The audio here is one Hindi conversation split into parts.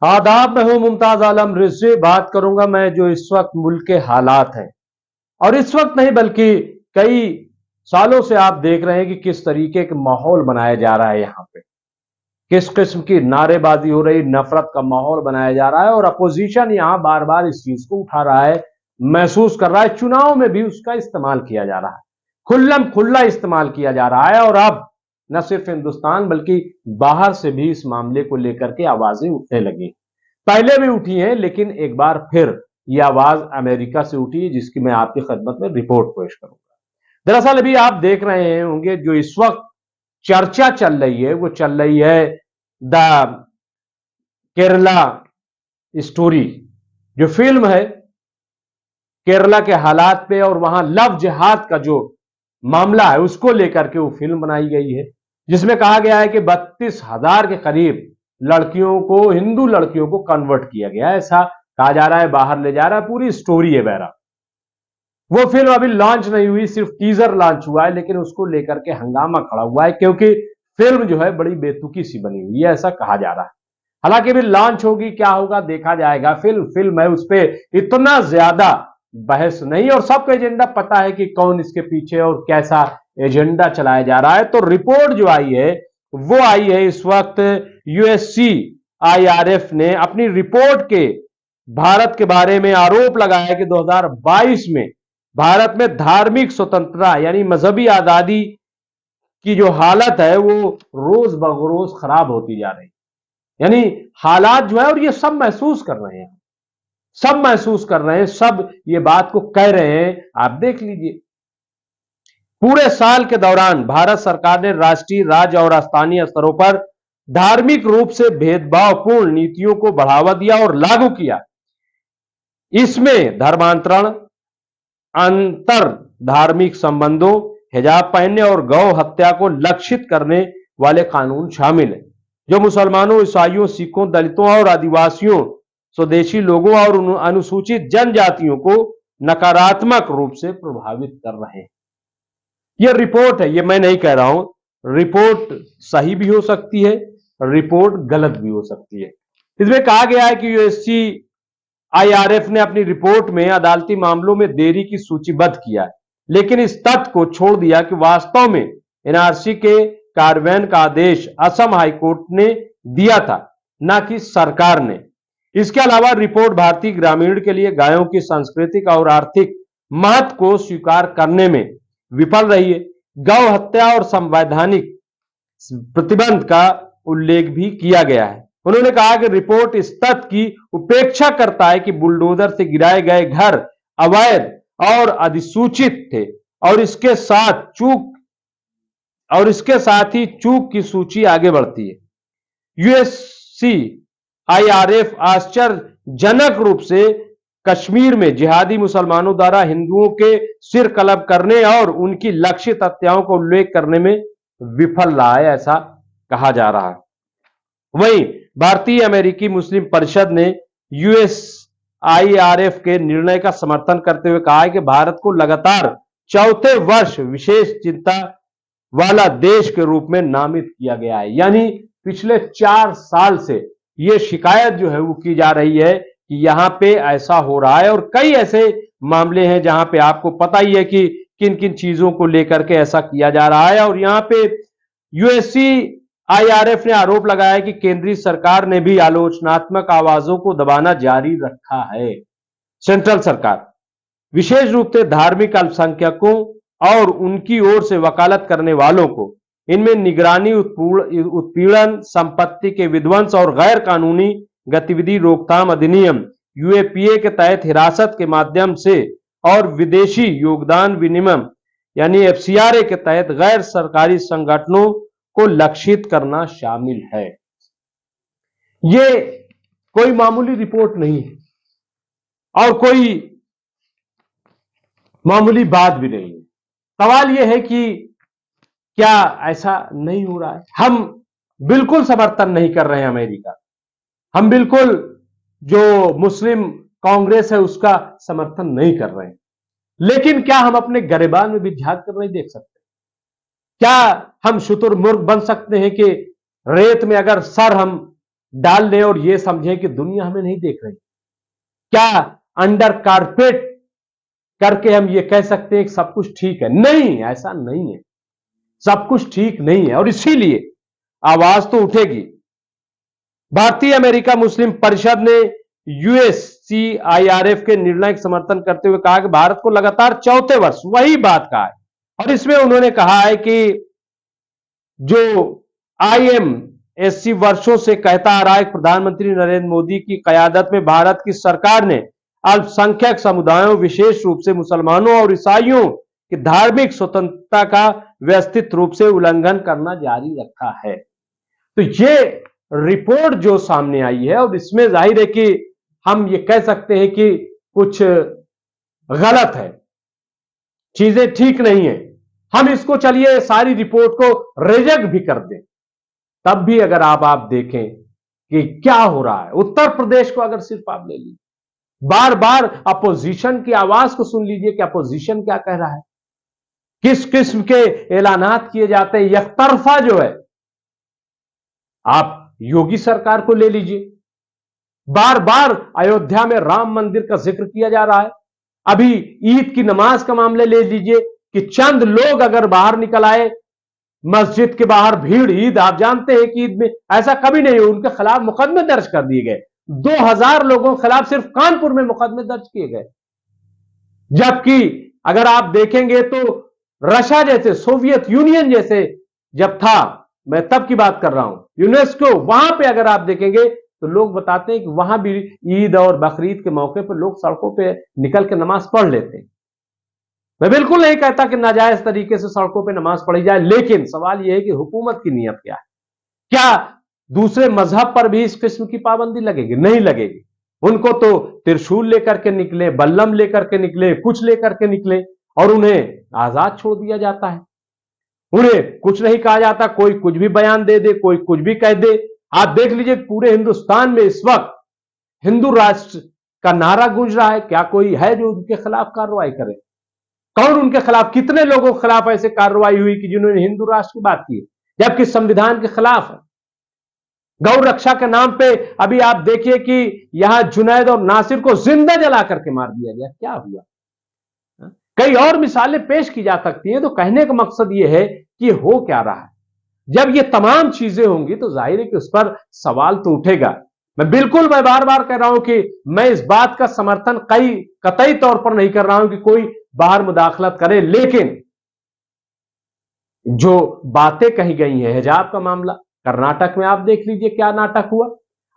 आदाब, मैं हूं मुमताज आलम रिजवी। बात करूंगा मैं जो इस वक्त मुल्क के हालात हैं, और इस वक्त नहीं बल्कि कई सालों से आप देख रहे हैं कि किस तरीके का माहौल बनाया जा रहा है। यहां पे किस किस्म की नारेबाजी हो रही, नफरत का माहौल बनाया जा रहा है, और अपोजिशन यहां बार बार इस चीज को उठा रहा है, महसूस कर रहा है। चुनाव में भी उसका इस्तेमाल किया जा रहा है, खुल्लम खुल्ला इस्तेमाल किया जा रहा है। और अब न सिर्फ हिंदुस्तान बल्कि बाहर से भी इस मामले को लेकर के आवाजें उठने लगी। पहले भी उठी है, लेकिन एक बार फिर यह आवाज अमेरिका से उठी, जिसकी मैं आपकी खिदमत में रिपोर्ट पेश करूंगा। दरअसल अभी आप देख रहे होंगे जो इस वक्त चर्चा चल रही है, वो चल रही है द केरला स्टोरी, जो फिल्म है केरला के हालात पे और वहां लव जिहाद का जो मामला है उसको लेकर के वो फिल्म बनाई गई है, जिसमें कहा गया है कि 32,000 के करीब लड़कियों को, हिंदू लड़कियों को कन्वर्ट किया गया, ऐसा कहा जा रहा है, बाहर ले जा रहा है। पूरी स्टोरी है बहरा। वो फिल्म अभी लॉन्च नहीं हुई, सिर्फ टीजर लॉन्च हुआ है, लेकिन उसको लेकर के हंगामा खड़ा हुआ है, क्योंकि फिल्म जो है बड़ी बेतुकी सी बनी हुई है, ऐसा कहा जा रहा है। हालांकि अभी लॉन्च होगी, क्या होगा देखा जाएगा। फिल्म है, उस पर इतना ज्यादा बहस नहीं, और सबको एजेंडा पता है कि कौन इसके पीछे और कैसा एजेंडा चलाया जा रहा है। तो रिपोर्ट जो आई है वो आई है इस वक्त USCIRF ने अपनी रिपोर्ट के भारत के बारे में आरोप लगाया कि 2022 में भारत में धार्मिक स्वतंत्रता यानी मजहबी आजादी की जो हालत है वो रोज बरोज खराब होती जा रही है। यानी हालात जो है, और ये सब महसूस कर रहे हैं, सब महसूस कर रहे हैं, सब ये बात को कह रहे हैं। आप देख लीजिए, पूरे साल के दौरान भारत सरकार ने राष्ट्रीय, राज्य और स्थानीय स्तरों पर धार्मिक रूप से भेदभावपूर्ण नीतियों को बढ़ावा दिया और लागू किया। इसमें धर्मांतरण, अंतर धार्मिक संबंधों, हिजाब पहनने और गौ हत्या को लक्षित करने वाले कानून शामिल हैं, जो मुसलमानों, ईसाइयों, सिखों, दलितों और आदिवासियों, स्वदेशी लोगों और अनुसूचित जनजातियों को नकारात्मक रूप से प्रभावित कर रहे हैं। यह रिपोर्ट है, यह मैं नहीं कह रहा हूं। रिपोर्ट सही भी हो सकती है, रिपोर्ट गलत भी हो सकती है। इसमें कहा गया है कि USCIRF ने अपनी रिपोर्ट में अदालती मामलों में देरी की सूचीबद्ध किया है, लेकिन इस तथ्य को छोड़ दिया कि वास्तव में NRC के कार्यान्वयन का आदेश असम हाईकोर्ट ने दिया था, न कि सरकार ने। इसके अलावा रिपोर्ट भारतीय ग्रामीण के लिए गायों की सांस्कृतिक और आर्थिक महत्व को स्वीकार करने में विफल रही है। गौ हत्या और संवैधानिक प्रतिबंध का उल्लेख भी किया गया है। उन्होंने कहा कि रिपोर्ट इस तथ्य की उपेक्षा करता है कि बुलडोजर से गिराए गए घर अवैध और अधिसूचित थे, और इसके साथ ही चूक की सूची आगे बढ़ती है। USCIRF आश्चर्यजनक रूप से कश्मीर में जिहादी मुसलमानों द्वारा हिंदुओं के सिर कलब करने और उनकी लक्षित हत्याओं का उल्लेख करने में विफल रहा है, ऐसा कहा जा रहा है। वहीं भारतीय अमेरिकी मुस्लिम परिषद ने USCIRF के निर्णय का समर्थन करते हुए कहा है कि भारत को लगातार चौथे वर्ष विशेष चिंता वाला देश के रूप में नामित किया गया है। यानी पिछले 4 साल से यह शिकायत जो है वो की जा रही है कि यहां पे ऐसा हो रहा है, और कई ऐसे मामले हैं जहां पे आपको पता ही है कि किन किन चीजों को लेकर के ऐसा किया जा रहा है। और यहां पे USCIRF ने आरोप लगाया कि केंद्रीय सरकार ने भी आलोचनात्मक आवाजों को दबाना जारी रखा है। सेंट्रल सरकार विशेष रूप से धार्मिक अल्पसंख्यकों और उनकी ओर से वकालत करने वालों को, इनमें निगरानी, उत्पीड़न, संपत्ति के विध्वंस और गैर कानूनी गतिविधि रोकथाम अधिनियम UAPA के तहत हिरासत के माध्यम से और विदेशी योगदान विनिमय यानी FCRA के तहत गैर सरकारी संगठनों को लक्षित करना शामिल है। ये कोई मामूली रिपोर्ट नहीं है और कोई मामूली बात भी नहीं है। सवाल यह है कि क्या ऐसा नहीं हो रहा है? हम बिल्कुल समर्थन नहीं कर रहे हैं अमेरिका, हम बिल्कुल जो मुस्लिम कांग्रेस है उसका समर्थन नहीं कर रहे हैं, लेकिन क्या हम अपने गिरेबान में भी झांक कर नहीं देख सकते? क्या हम शुतुरमुर्ग बन सकते हैं कि रेत में अगर सर हम डाल लें और यह समझें कि दुनिया हमें नहीं देख रही। क्या अंडर कारपेट करके हम ये कह सकते हैं कि सब कुछ ठीक है? नहीं, ऐसा नहीं है, सब कुछ ठीक नहीं है। और इसीलिए आवाज तो उठेगी। भारतीय अमेरिका मुस्लिम परिषद ने यूएससीआईआरएफ के निर्णय का समर्थन करते हुए कहा कि भारत को लगातार चौथे वर्ष वही बात कहा है। और इसमें उन्होंने कहा है कि जो आईएमएससी वर्षों से कहता आ रहा है, प्रधानमंत्री नरेंद्र मोदी की कयादत में भारत की सरकार ने अल्पसंख्यक समुदायों, विशेष रूप से मुसलमानों और ईसाइयों की धार्मिक स्वतंत्रता का व्यवस्थित रूप से उल्लंघन करना जारी रखा है। तो ये रिपोर्ट जो सामने आई है, और इसमें जाहिर है कि हम ये कह सकते हैं कि कुछ गलत है, चीजें ठीक नहीं है। हम इसको चलिए सारी रिपोर्ट को रिजेक्ट भी कर दें, तब भी अगर आप देखें कि क्या हो रहा है। उत्तर प्रदेश को अगर सिर्फ आप ले लीजिए, बार बार अपोजिशन की आवाज को सुन लीजिए कि अपोजिशन क्या कह रहा है, किस किस्म के ऐलानात किए जाते हैं, एकतरफा जो है। आप योगी सरकार को ले लीजिए, बार बार अयोध्या में राम मंदिर का जिक्र किया जा रहा है। अभी ईद की नमाज का मामले ले लीजिए कि चंद लोग अगर बाहर निकल आए, मस्जिद के बाहर भीड़, ईद आप जानते हैं कि ईद में ऐसा कभी नहीं हो, उनके खिलाफ मुकदमे दर्ज कर दिए गए। 2000 लोगों के खिलाफ सिर्फ कानपुर में मुकदमे दर्ज किए गए। जबकि अगर आप देखेंगे तो रशिया जैसे, सोवियत यूनियन जैसे जब था, मैं तब की बात कर रहा हूं, यूनेस्को, वहां पे अगर आप देखेंगे तो लोग बताते हैं कि वहां भी ईद और बकरीद के मौके पर लोग सड़कों पे निकल के नमाज पढ़ लेते हैं। मैं बिल्कुल नहीं कहता कि नाजायज तरीके से सड़कों पे नमाज पढ़ी जाए, लेकिन सवाल यह है कि हुकूमत की नीयत क्या है। क्या दूसरे मजहब पर भी इस किस्म की पाबंदी लगेगी? नहीं लगेगी। उनको तो त्रिशूल लेकर के निकले, बल्लम लेकर के निकले, कुछ लेकर के निकले, और उन्हें आजाद छोड़ दिया जाता है। उन्हें कुछ नहीं कहा जाता, कोई कुछ भी बयान दे दे, कोई कुछ भी कह दे। आप देख लीजिए पूरे हिंदुस्तान में इस वक्त हिंदू राष्ट्र का नारा गूंज रहा है। क्या कोई है जो उनके खिलाफ कार्रवाई करे? कौन उनके खिलाफ, कितने लोगों के खिलाफ ऐसे कार्रवाई हुई कि जिन्होंने हिंदू राष्ट्र की बात की, जबकि संविधान के खिलाफ है? गौ रक्षा के नाम पे अभी आप देखिए कि यहां जुनैद और नासिर को जिंदा जला करके मार दिया गया। क्या हुआ? कई और मिसालें पेश की जा सकती हैं। तो कहने का मकसद यह है कि हो क्या रहा है। जब ये तमाम चीजें होंगी तो जाहिर है कि उस पर सवाल तो उठेगा। मैं बार बार कह रहा हूं कि मैं इस बात का समर्थन कतई तौर पर नहीं कर रहा हूं कि कोई बाहर मुदाखलत करे, लेकिन जो बातें कही गई हैं, हिजाब का मामला, कर्नाटक में आप देख लीजिए क्या नाटक हुआ।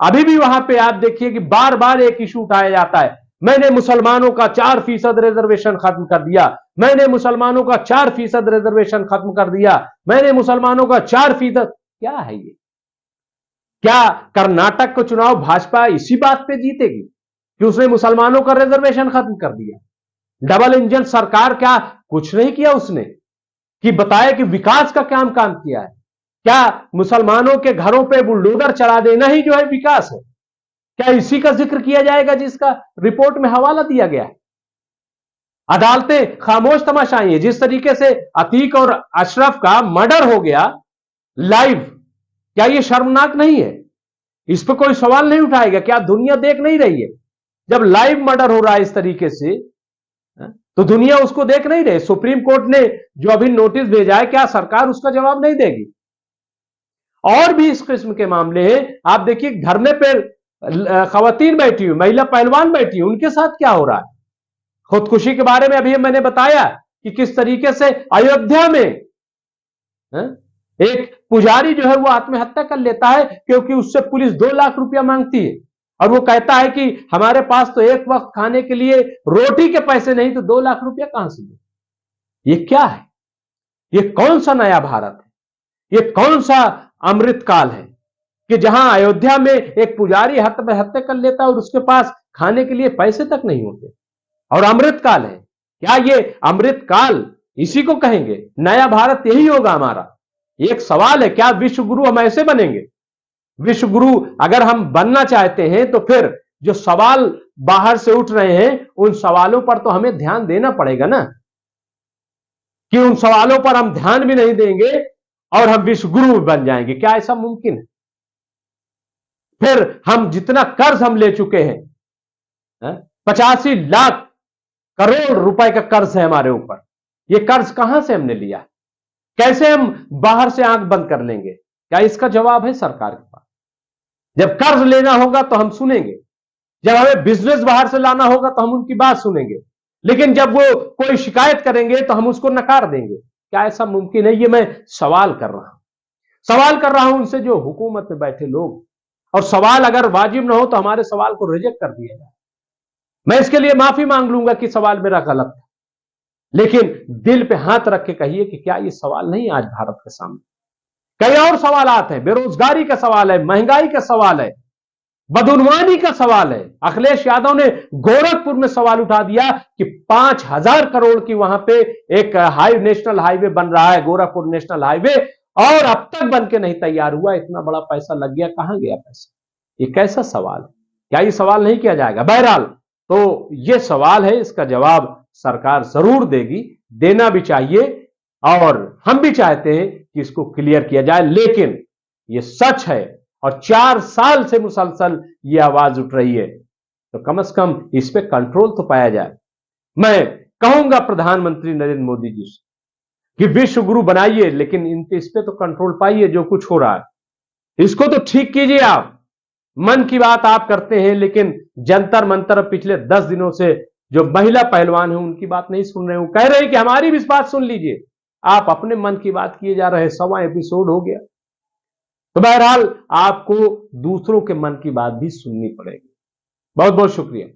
अभी भी वहां पे आप देखिए कि बार बार एक इशू उठाया जाता है, मैंने मुसलमानों का 4% रिजर्वेशन खत्म कर दिया, मैंने मुसलमानों का 4% रिजर्वेशन खत्म कर दिया, मैंने मुसलमानों का 4%। क्या है ये? क्या कर्नाटक का चुनाव भाजपा इसी बात पे जीतेगी कि उसने मुसलमानों का रिजर्वेशन खत्म कर दिया? डबल इंजन सरकार क्या कुछ नहीं किया उसने कि बताया कि विकास का क्या काम किया है? क्या मुसलमानों के घरों पे बुलडोजर चला देना ही जो है विकास है? क्या इसी का जिक्र किया जाएगा जिसका रिपोर्ट में हवाला दिया गया है? अदालतें खामोश तमाशाई है। जिस तरीके से अतीक और अशरफ का मर्डर हो गया लाइव, क्या यह शर्मनाक नहीं है? इस पर कोई सवाल नहीं उठाएगा? क्या दुनिया देख नहीं रही है? जब लाइव मर्डर हो रहा है इस तरीके से, तो दुनिया उसको देख नहीं रही? सुप्रीम कोर्ट ने जो अभी नोटिस भेजा है, क्या सरकार उसका जवाब नहीं देगी? और भी इस किस्म के मामले हैं। आप देखिए धरने पर खवातीन बैठी हुई, महिला पहलवान बैठी हुई, उनके साथ क्या हो रहा है? खुदकुशी के बारे में अभी मैंने बताया कि किस तरीके से अयोध्या में एक पुजारी जो है वो आत्महत्या कर लेता है क्योंकि उससे पुलिस 2 लाख रुपया मांगती है, और वो कहता है कि हमारे पास तो एक वक्त खाने के लिए रोटी के पैसे नहीं, तो 2 लाख रुपया कहां से दो? ये क्या है? ये कौन सा नया भारत है? ये कौन सा अमृतकाल है कि जहां अयोध्या में एक पुजारी हत्या कर लेता है और उसके पास खाने के लिए पैसे तक नहीं होते, और अमृतकाल है? क्या ये अमृतकाल इसी को कहेंगे? नया भारत यही होगा हमारा? एक सवाल है, क्या विश्व गुरु हम ऐसे बनेंगे? विश्व गुरु अगर हम बनना चाहते हैं तो फिर जो सवाल बाहर से उठ रहे हैं उन सवालों पर तो हमें ध्यान देना पड़ेगा ना, कि उन सवालों पर हम ध्यान भी नहीं देंगे और हम विश्व गुरु बन जाएंगे? क्या ऐसा मुमकिन है? फिर हम जितना कर्ज हम ले चुके हैं, 85 लाख करोड़ रुपए का कर्ज है हमारे ऊपर। ये कर्ज कहां से हमने लिया? कैसे हम बाहर से आंख बंद कर लेंगे? क्या इसका जवाब है सरकार के पास? जब कर्ज लेना होगा तो हम सुनेंगे, जब हमें बिजनेस बाहर से लाना होगा तो हम उनकी बात सुनेंगे, लेकिन जब वो कोई शिकायत करेंगे तो हम उसको नकार देंगे। क्या ऐसा मुमकिन है? ये मैं सवाल कर रहा हूं, सवाल कर रहा हूं उनसे जो हुकूमत में बैठे लोग। और सवाल अगर वाजिब ना हो तो हमारे सवाल को रिजेक्ट कर दिया जाए। मैं इसके लिए माफी मांग लूंगा कि सवाल मेरा गलत था, लेकिन दिल पे हाथ रख के कहिए कि क्या ये सवाल नहीं आज भारत के सामने? कई और सवालात हैं, बेरोजगारी का सवाल है, महंगाई का सवाल है, बदउनवानी का सवाल है। अखिलेश यादव ने गोरखपुर में सवाल उठा दिया कि 5,000 करोड़ की वहां पे एक नेशनल हाईवे बन रहा है, गोरखपुर नेशनल हाईवे, और अब तक बन के नहीं तैयार हुआ। इतना बड़ा पैसा लग गया, कहां गया पैसा? ये कैसा सवाल है? क्या ये सवाल नहीं किया जाएगा? बहरहाल, तो ये सवाल है, इसका जवाब सरकार जरूर देगी, देना भी चाहिए, और हम भी चाहते हैं कि इसको क्लियर किया जाए। लेकिन ये सच है और 4 साल से मुसलसल ये आवाज उठ रही है, तो कम से कम इस पे कंट्रोल तो पाया जाए। मैं कहूंगा प्रधानमंत्री नरेंद्र मोदी जी से कि विश्व गुरु बनाइए, लेकिन इस पे तो कंट्रोल पाइए। जो कुछ हो रहा है इसको तो ठीक कीजिए। आप मन की बात आप करते हैं, लेकिन जंतर मंतर पिछले 10 दिनों से जो महिला पहलवान है उनकी बात नहीं सुन रहे हो, कह रहे हैं कि हमारी भी बात सुन लीजिए। आप अपने मन की बात किए जा रहे हैं, 100वां एपिसोड हो गया। तो बहरहाल आपको दूसरों के मन की बात भी सुननी पड़ेगी। बहुत बहुत शुक्रिया।